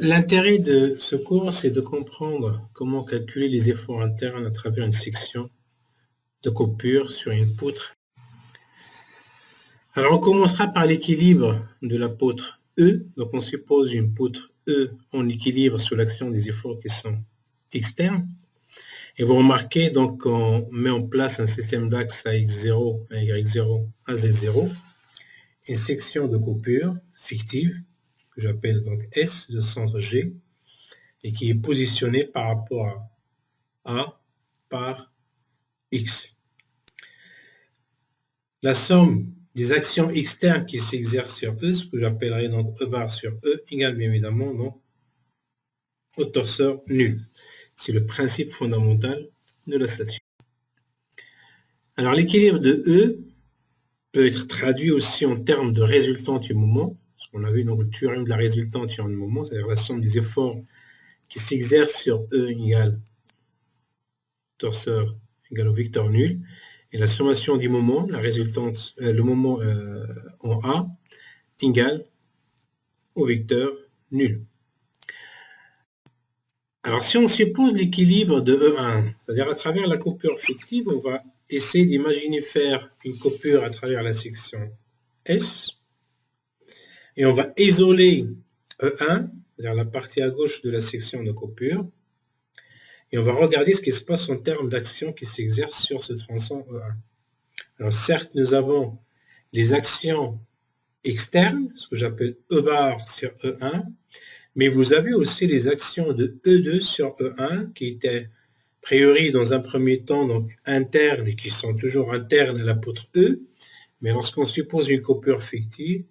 L'intérêt de ce cours, c'est de comprendre comment calculer les efforts internes à travers une section de coupure sur une poutre. Alors, on commencera par l'équilibre de la poutre E. Donc, on suppose une poutre E en équilibre sous l'action des efforts qui sont externes. Et vous remarquez, donc, qu'on met en place un système d'axe à X0, à Y0, à Z0, une section de coupure fictive, que j'appelle donc S, de centre G, et qui est positionnée par rapport à A par X. La somme des actions externes qui s'exercent sur E, ce que j'appellerai donc E bar sur E, égale bien évidemment donc au torseur nul. C'est le principe fondamental de la statique. Alors l'équilibre de E peut être traduit aussi en termes de résultante du moment. On a vu donc le théorème de la résultante sur un moment, c'est-à-dire la somme des efforts qui s'exercent sur E égale torseur égale au vecteur nul. Et la sommation du moment, la résultante, le moment en A, égale au vecteur nul. Alors, si on suppose l'équilibre de E1, c'est-à-dire à travers la coupure fictive, on va essayer d'imaginer faire une coupure à travers la section S, et on va isoler E1, c'est-à-dire la partie à gauche de la section de coupure, et on va regarder ce qui se passe en termes d'actions qui s'exercent sur ce tronçon E1. Alors certes, nous avons les actions externes, ce que j'appelle E bar sur E1, mais vous avez aussi les actions de E2 sur E1 qui étaient a priori dans un premier temps donc internes et qui sont toujours internes à la poutre E, mais lorsqu'on suppose une coupure fictive,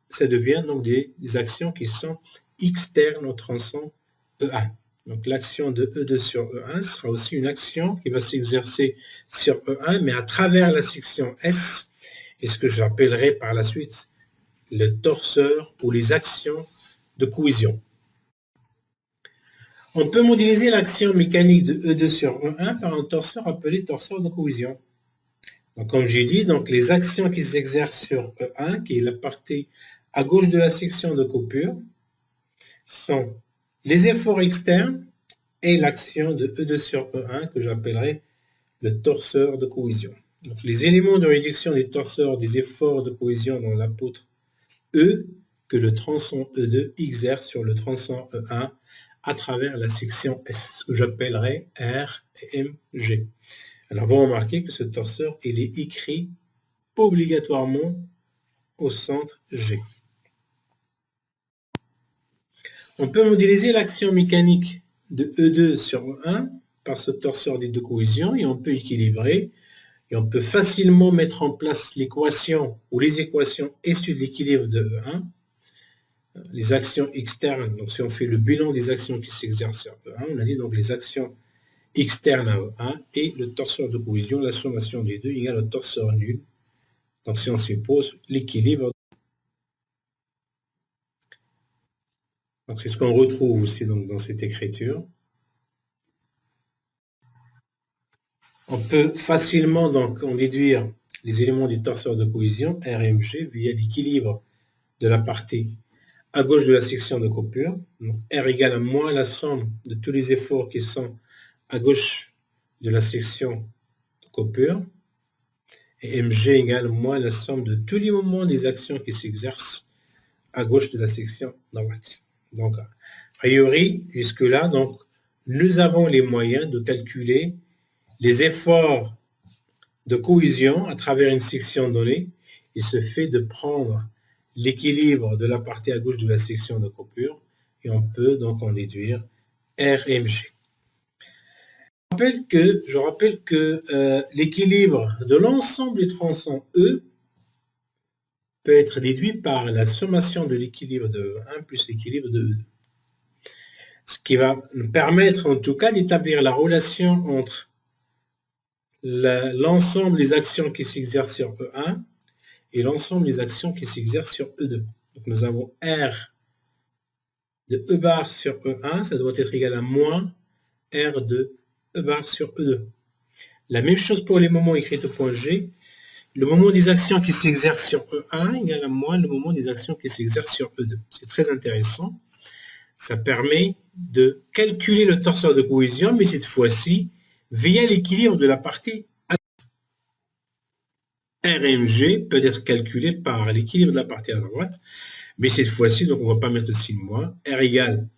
ça devient donc des actions qui sont externes au tronçon E1. Donc l'action de E2 sur E1 sera aussi une action qui va s'exercer sur E1, mais à travers la section S, et ce que j'appellerai par la suite le torseur ou les actions de cohésion. On peut modéliser l'action mécanique de E2 sur E1 par un torseur appelé torseur de cohésion. Donc, comme j'ai dit, donc, les actions qui s'exercent sur E1, qui est la partie à gauche de la section de coupure, sont les efforts externes et l'action de E2 sur E1 que j'appellerai le torseur de cohésion. Donc, les éléments de réduction des torseurs des efforts de cohésion dans la poutre E que le tronçon E2 exerce sur le tronçon E1 à travers la section S, que j'appellerai R et MG. Alors, vous remarquez que ce torseur, il est écrit obligatoirement au centre G. On peut modéliser l'action mécanique de E2 sur E1 par ce torseur des deux cohésions et on peut équilibrer et on peut facilement mettre en place l'équation ou les équations issues de l'équilibre de E1. Les actions externes, donc si on fait le bilan des actions qui s'exercent sur E1, on a dit donc les actions externes à E1 et le torseur de cohésion, la sommation des deux égale au torseur nul. Donc si on suppose l'équilibre, donc c'est ce qu'on retrouve aussi donc, dans cette écriture. On peut facilement donc en déduire les éléments du torseur de cohésion, R et MG, via l'équilibre de la partie à gauche de la section de coupure. Donc R égale à moins la somme de tous les efforts qui sont à gauche de la section de coupure. Et MG égale moins la somme de tous les moments des actions qui s'exercent à gauche de la section droite. Donc, a priori, jusque-là, donc, nous avons les moyens de calculer les efforts de cohésion à travers une section donnée. Il se fait de prendre l'équilibre de la partie à gauche de la section de coupure et on peut donc en déduire RMG. Je rappelle que l'équilibre de l'ensemble des tronçons E peut être déduit par la sommation de l'équilibre de 1 plus l'équilibre de E2. Ce qui va nous permettre en tout cas d'établir la relation entre l'ensemble des actions qui s'exercent sur E1 et l'ensemble des actions qui s'exercent sur E2. Donc nous avons R de E bar sur E1, ça doit être égal à moins R de E bar sur E2. La même chose pour les moments écrits au point G. le moment des actions qui s'exercent sur E1 égale à moins le moment des actions qui s'exercent sur E2. C'est très intéressant. Ça permet de calculer le torseur de cohésion, mais cette fois-ci, via l'équilibre de la partie RMG peut être calculé par l'équilibre de la partie à droite, mais cette fois-ci, donc on ne va pas mettre de signe moins, R égale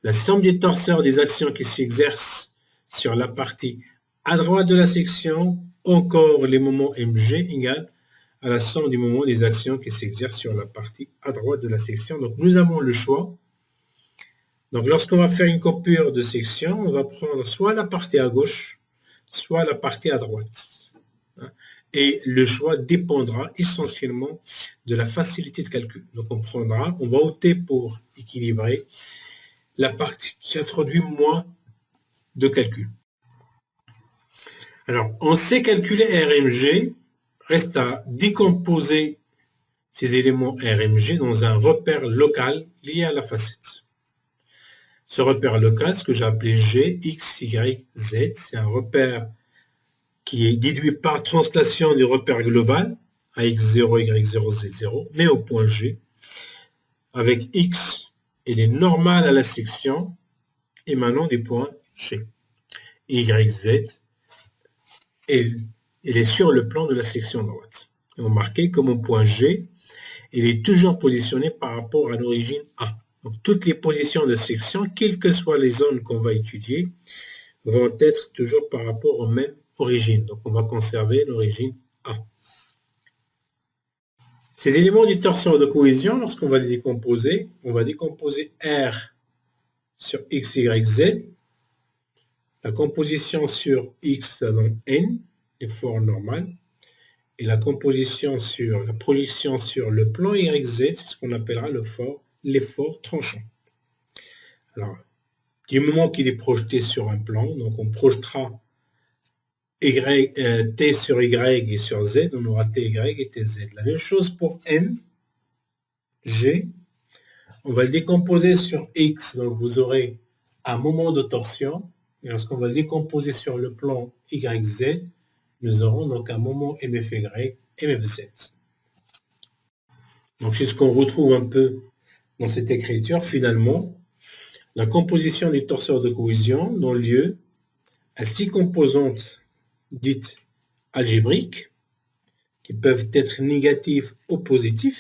la somme des torseurs des actions qui s'exercent sur la partie à droite de la section, encore les moments MG égale à la somme du moment des actions qui s'exercent sur la partie à droite de la section. Donc nous avons le choix. Donc lorsqu'on va faire une coupure de section, on va prendre soit la partie à gauche, soit la partie à droite. Et le choix dépendra essentiellement de la facilité de calcul. Donc on va opter pour équilibrer la partie qui introduit moins de calcul. Alors, on sait calculer RMG, reste à décomposer ces éléments RMG dans un repère local lié à la facette. Ce repère local, ce que j'ai appelé G, X, Y, Z, c'est un repère qui est déduit par translation du repère global, à X0, Y0, Z0, mais au point G, avec X, il est normal à la section, émanant des points G. Y, Z, il est sur le plan de la section droite. Et on marquait comme au point G, il est toujours positionné par rapport à l'origine A. Donc toutes les positions de section, quelles que soient les zones qu'on va étudier, vont être toujours par rapport aux mêmes origines. Donc on va conserver l'origine A. Ces éléments du torseur de cohésion, lorsqu'on va les décomposer, on va décomposer R sur X, Y, Z. La composition sur X, ça donne N, l'effort normal. Et la composition sur la projection sur le plan YZ, c'est ce qu'on appellera l'effort tranchant. Alors, du moment qu'il est projeté sur un plan, donc on projetera T sur Y et sur Z, on aura TY et TZ. La même chose pour M, G. On va le décomposer sur X, donc vous aurez un moment de torsion. Et lorsqu'on va le décomposer sur le plan YZ, nous aurons donc un moment MFY, MFZ. Donc c'est ce qu'on retrouve un peu dans cette écriture. Finalement, la composition des torseurs de cohésion donne lieu à 6 composantes dites algébriques, qui peuvent être négatives ou positives,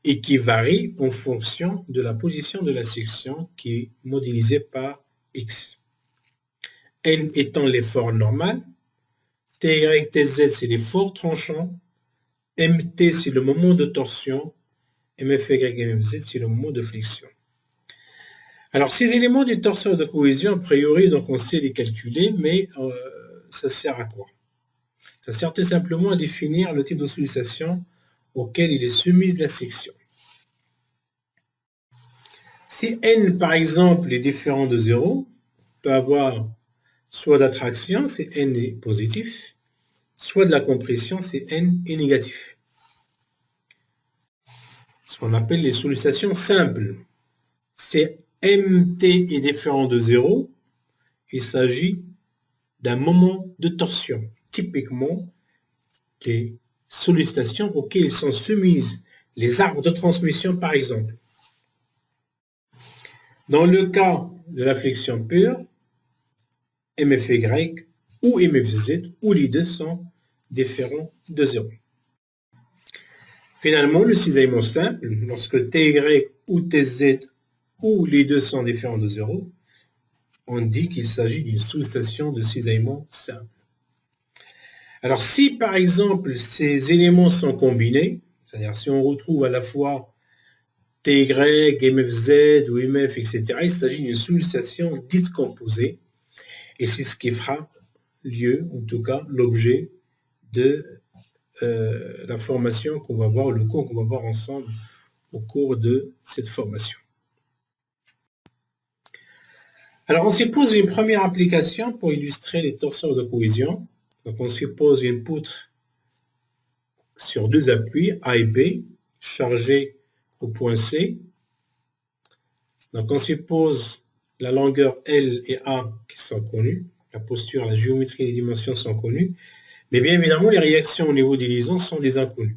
et qui varient en fonction de la position de la section qui est modélisée par X. N étant l'effort normal, TY, TZ c'est l'effort tranchant, MT c'est le moment de torsion, MFY, MFZ c'est le moment de flexion. Alors ces éléments du torseur de cohésion, a priori, donc on sait les calculer, mais ça sert à quoi? Ça sert tout simplement à définir le type de sollicitation auquel il est soumise la section. Si n, par exemple, est différent de 0, on peut avoir soit d'attraction, c'est n est positif, soit de la compression, c'est n est négatif. Ce qu'on appelle les sollicitations simples. C'est mt est différent de 0, il s'agit d'un moment de torsion. Typiquement, les sollicitations auxquelles sont soumises les arbres de transmission, par exemple. Dans le cas de la flexion pure, MFY ou MFZ, ou les deux sont différents de 0. Finalement, le cisaillement simple, lorsque TY ou TZ ou les deux sont différents de 0, on dit qu'il s'agit d'une sollicitation de cisaillement simple. Alors si par exemple ces éléments sont combinés, c'est-à-dire si on retrouve à la fois TY, MFZ ou MF, etc., il s'agit d'une sollicitation dite composée, et c'est ce qui fera lieu, en tout cas l'objet de la formation qu'on va voir, le cours qu'on va voir ensemble au cours de cette formation. Alors on suppose une première application pour illustrer les torseurs de cohésion. Donc on suppose une poutre sur deux appuis, A et B, chargés au point C. Donc on suppose la longueur L et A qui sont connues, la posture, la géométrie et les dimensions sont connues, Mais bien évidemment, les réactions au niveau des liaisons sont des inconnus.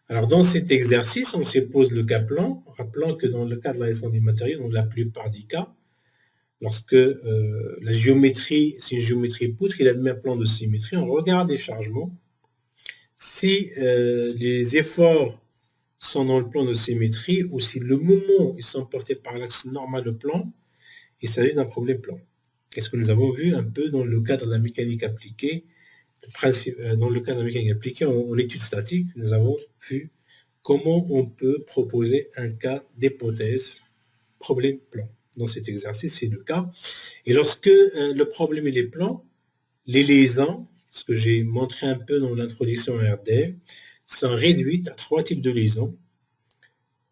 Alors, dans cet exercice, on se pose le cas plan, rappelant que dans le cas de la gestion des matériaux, dans la plupart des cas, lorsque la géométrie, c'est une géométrie poutre, il admet un plan de symétrie, on regarde les chargements. Si les efforts sont dans le plan de symétrie, ou si le moment ils sont portés par l'axe normal de plan, il s'agit d'un problème plan. Qu'est-ce que nous avons vu un peu dans le cadre de la mécanique appliquée, dans le cadre de la mécanique appliquée en études statiques, nous avons vu comment on peut proposer un cas d'hypothèse problème plan. Dans cet exercice, c'est le cas. Et lorsque le problème est les plans, les liaisons, ce que j'ai montré un peu dans l'introduction à RDF, sont réduites à 3 types de liaisons.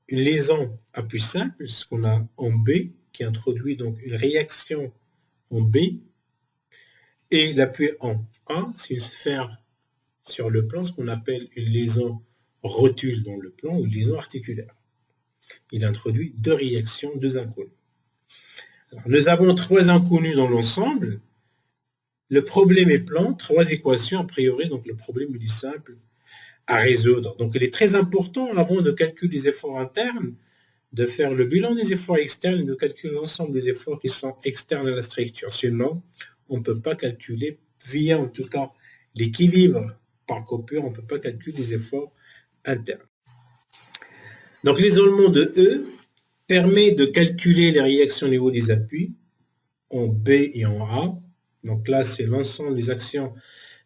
Une liaison à plus simple, ce qu'on a en B, qui introduit donc une réaction en B, et l'appui en A, c'est une sphère sur le plan, ce qu'on appelle une liaison rotule dans le plan ou une liaison articulaire. Il introduit 2 réactions, 2 inconnus. Alors, nous avons 3 inconnus dans l'ensemble. Le problème est plan, 3 équations a priori, donc le problème est simple à résoudre. Donc il est très important, avant de calculer les efforts internes, de faire le bilan des efforts externes et de calculer l'ensemble des efforts qui sont externes à la structure. Sinon, on ne peut pas calculer, via en tout cas l'équilibre par coupure, on ne peut pas calculer les efforts internes. Donc l'isolement de E permet de calculer les réactions au niveau des appuis en B et en A. Donc là, c'est l'ensemble des actions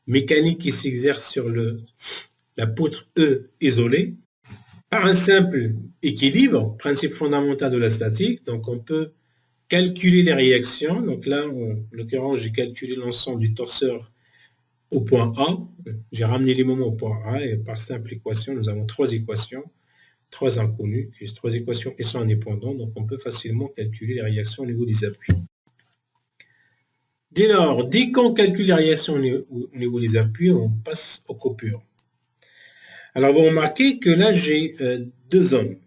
mécaniques qui s'exercent sur la poutre E isolée. Par un simple équilibre, principe fondamental de la statique, donc on peut calculer les réactions. Donc là, en l'occurrence, j'ai calculé l'ensemble du torseur au point A. J'ai ramené les moments au point A et par simple équation, nous avons 3 équations, 3 inconnues, 3 équations qui sont indépendantes. Donc on peut facilement calculer les réactions au niveau des appuis. Dès lors, dès qu'on calcule les réactions au niveau des appuis, on passe aux coupures. Alors, vous remarquez que là, j'ai 2 zones.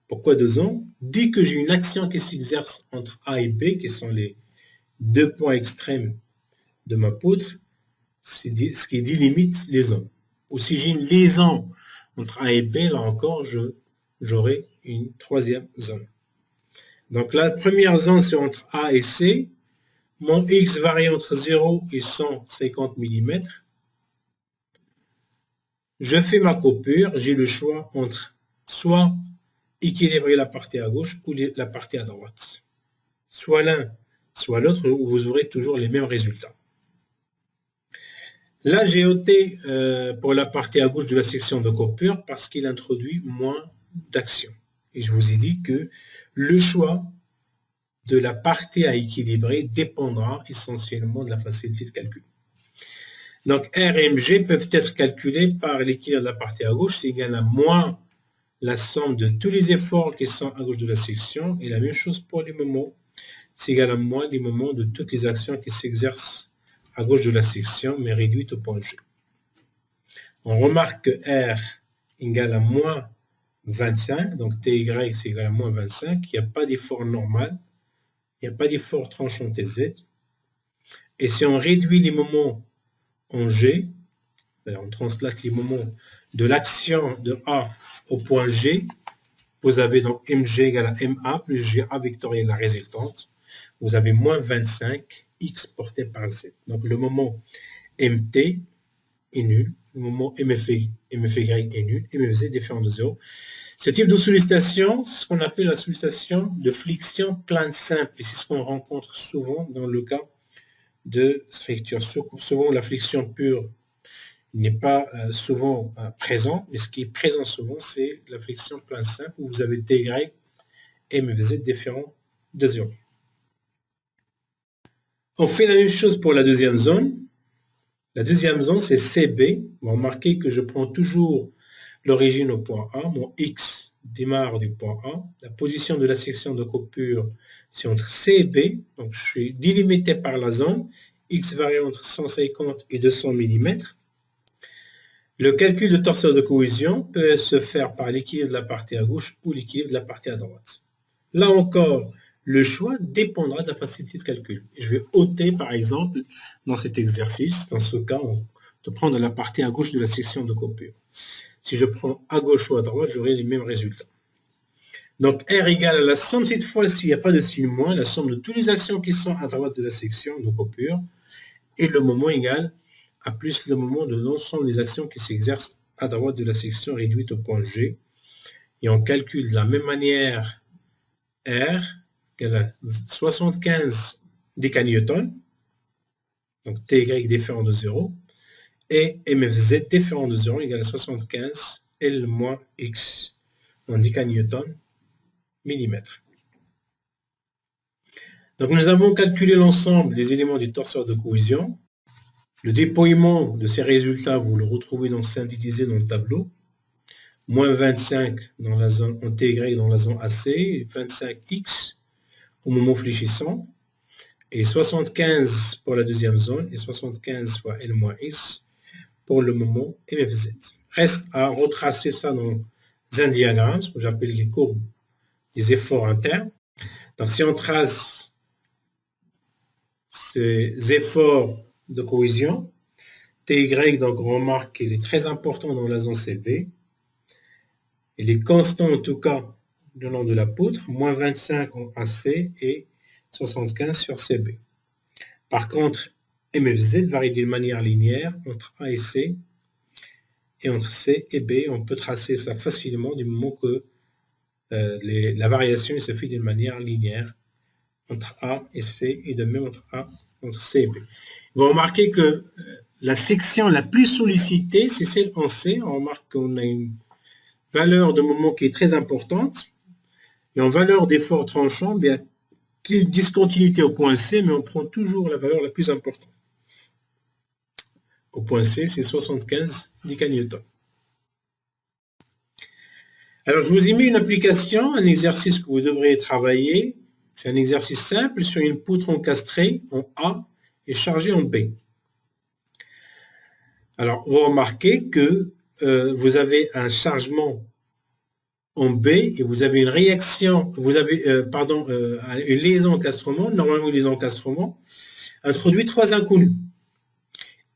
Pourquoi 2 zones? Dès que j'ai une action qui s'exerce entre A et B, qui sont les 2 points extrêmes de ma poutre, c'est ce qui délimite les zones. Ou si j'ai une liaison entre A et B, là encore, j'aurai une 3e zone. Donc, la première zone, c'est entre A et C. Mon X varie entre 0 et 150 mm. Je fais ma coupure, j'ai le choix entre soit équilibrer la partie à gauche ou la partie à droite. Soit l'un, soit l'autre, vous aurez toujours les mêmes résultats. Là, j'ai opté pour la partie à gauche de la section de coupure parce qu'il introduit moins d'action. Et je vous ai dit que le choix de la partie à équilibrer dépendra essentiellement de la facilité de calcul. Donc R et MG peuvent être calculés par l'équilibre de la partie à gauche, c'est égal à moins la somme de tous les efforts qui sont à gauche de la section, et la même chose pour les moments, c'est égal à moins les moments de toutes les actions qui s'exercent à gauche de la section, mais réduites au point G. On remarque que R égale à moins 25, donc TY c'est égal à moins 25, il n'y a pas d'effort normal, il n'y a pas d'effort tranchant TZ. Et si on réduit les moments en G, on translate les moments de l'action de A au point G, vous avez donc MG égale à MA plus GA vectoriel la résultante. Vous avez moins 25 X porté par Z. Donc le moment MT est nul, le moment MFY est nul, MFZ est différent de 0. Ce type de sollicitation, c'est ce qu'on appelle la sollicitation de flexion plane simple. Et c'est ce qu'on rencontre souvent dans le cas de structure. Souvent, la flexion pure n'est pas souvent présente, mais ce qui est présent souvent, c'est la flexion plane simple où vous avez TY, MFZ différent de 0. On fait la même chose pour la deuxième zone. La deuxième zone, c'est CB. Vous remarquez que je prends toujours l'origine au point A. Mon X démarre du point A. La position de la section de coupure, c'est entre C et B. Donc, je suis délimité par la zone. X varie entre 150 et 200 mm. Le calcul de torseur de cohésion peut se faire par l'équilibre de la partie à gauche ou l'équilibre de la partie à droite. Là encore, le choix dépendra de la facilité de calcul. Je vais ôter, par exemple, dans cet exercice, dans ce cas, de prendre la partie à gauche de la section de coupure. Si je prends à gauche ou à droite, j'aurai les mêmes résultats. Donc R égale à la somme, cette fois-ci, il n'y a pas de signe moins, la somme de toutes les actions qui sont à droite de la section de coupure, et le moment égal à plus le moment de l'ensemble des actions qui s'exercent à droite de la section réduite au point G. Et on calcule de la même manière R égale à 75 décanewtons, donc TY différent de 0, et MFZ différent de 0 égale à 75 L moins X en décanewtons millimètres. Donc nous avons calculé l'ensemble des éléments du torseur de cohésion. Le déploiement de ces résultats, vous le retrouvez donc synthétisé dans le tableau. Moins 25 dans la zone en TY dans la zone AC, 25X au moment fléchissant, et 75 pour la deuxième zone, et 75 fois L moins X pour le moment MFZ. Reste à retracer ça dans un diagramme, ce que j'appelle les courbes des efforts internes. Donc si on trace ces efforts de cohésion, TY, donc on remarque qu'il est très important dans la zone CB. Il est constant en tout cas le long de la poutre, moins 25 en AC et 75 sur CB. Par contre, MFZ varie d'une manière linéaire entre A et C, et entre C et B, on peut tracer ça facilement du moment que la variation se fait d'une manière linéaire entre A et C, et de même entre C et B. Vous remarquez que la section la plus sollicitée, c'est celle en C. On remarque qu'on a une valeur de moment qui est très importante, et en valeur d'effort tranchant, bien, qu'il discontinuité au point C, mais on prend toujours la valeur la plus importante. Au point C, c'est 75 décanewtons. Alors, je vous ai mis une application, un exercice que vous devriez travailler. C'est un exercice simple sur une poutre encastrée en A et chargée en B. Alors, vous remarquez que vous avez un chargement en B et vous avez une réaction, vous avez une liaison encastrement, normalement une liaison encastrement, introduit trois inconnus,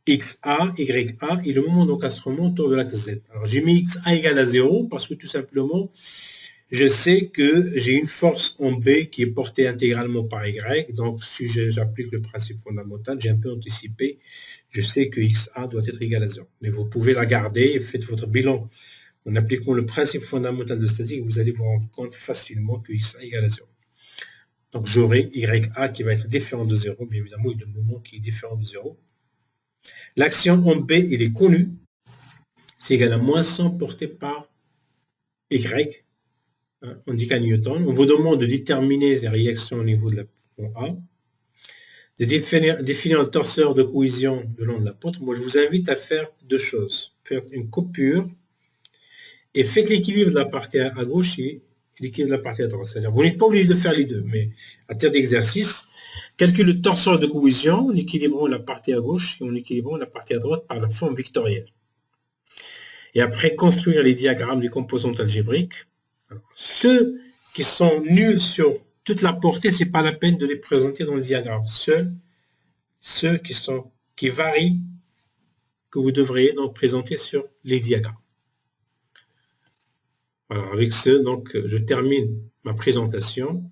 XA, YA et le moment d'encastrement autour de l'axe Z. Alors j'ai mis XA égale à 0 parce que tout simplement, je sais que j'ai une force en B qui est portée intégralement par Y, donc si j'applique le principe fondamental, j'ai un peu anticipé, je sais que XA doit être égal à 0. Mais vous pouvez la garder et faites votre bilan. En appliquant le principe fondamental de statique, vous allez vous rendre compte facilement que XA égale à 0. Donc j'aurai YA qui va être différent de 0, mais évidemment, il y a un moment qui est différent de 0. L'action en B, il est connu. C'est égal à moins 100 porté par Y. On dit qu'à Newton. On vous demande de déterminer les réactions au niveau de la poutre A. De définir un torseur de cohésion le long de la poutre. Moi, je vous invite à faire deux choses. Faire une coupure et faites l'équilibre de la partie à gauche et l'équilibre de la partie à droite. C'est-à-dire, vous n'êtes pas obligé de faire les deux, mais à titre d'exercice, calcule le torseur de cohésion en équilibrant la partie à gauche et en équilibrant la partie à droite par la forme vectorielle. Et après, construire les diagrammes des composantes algébriques. Alors, ceux qui sont nuls sur toute la portée, ce n'est pas la peine de les présenter dans le diagramme. Seuls ceux qui varient, que vous devriez donc présenter sur les diagrammes. Alors, avec ce, donc, je termine ma présentation.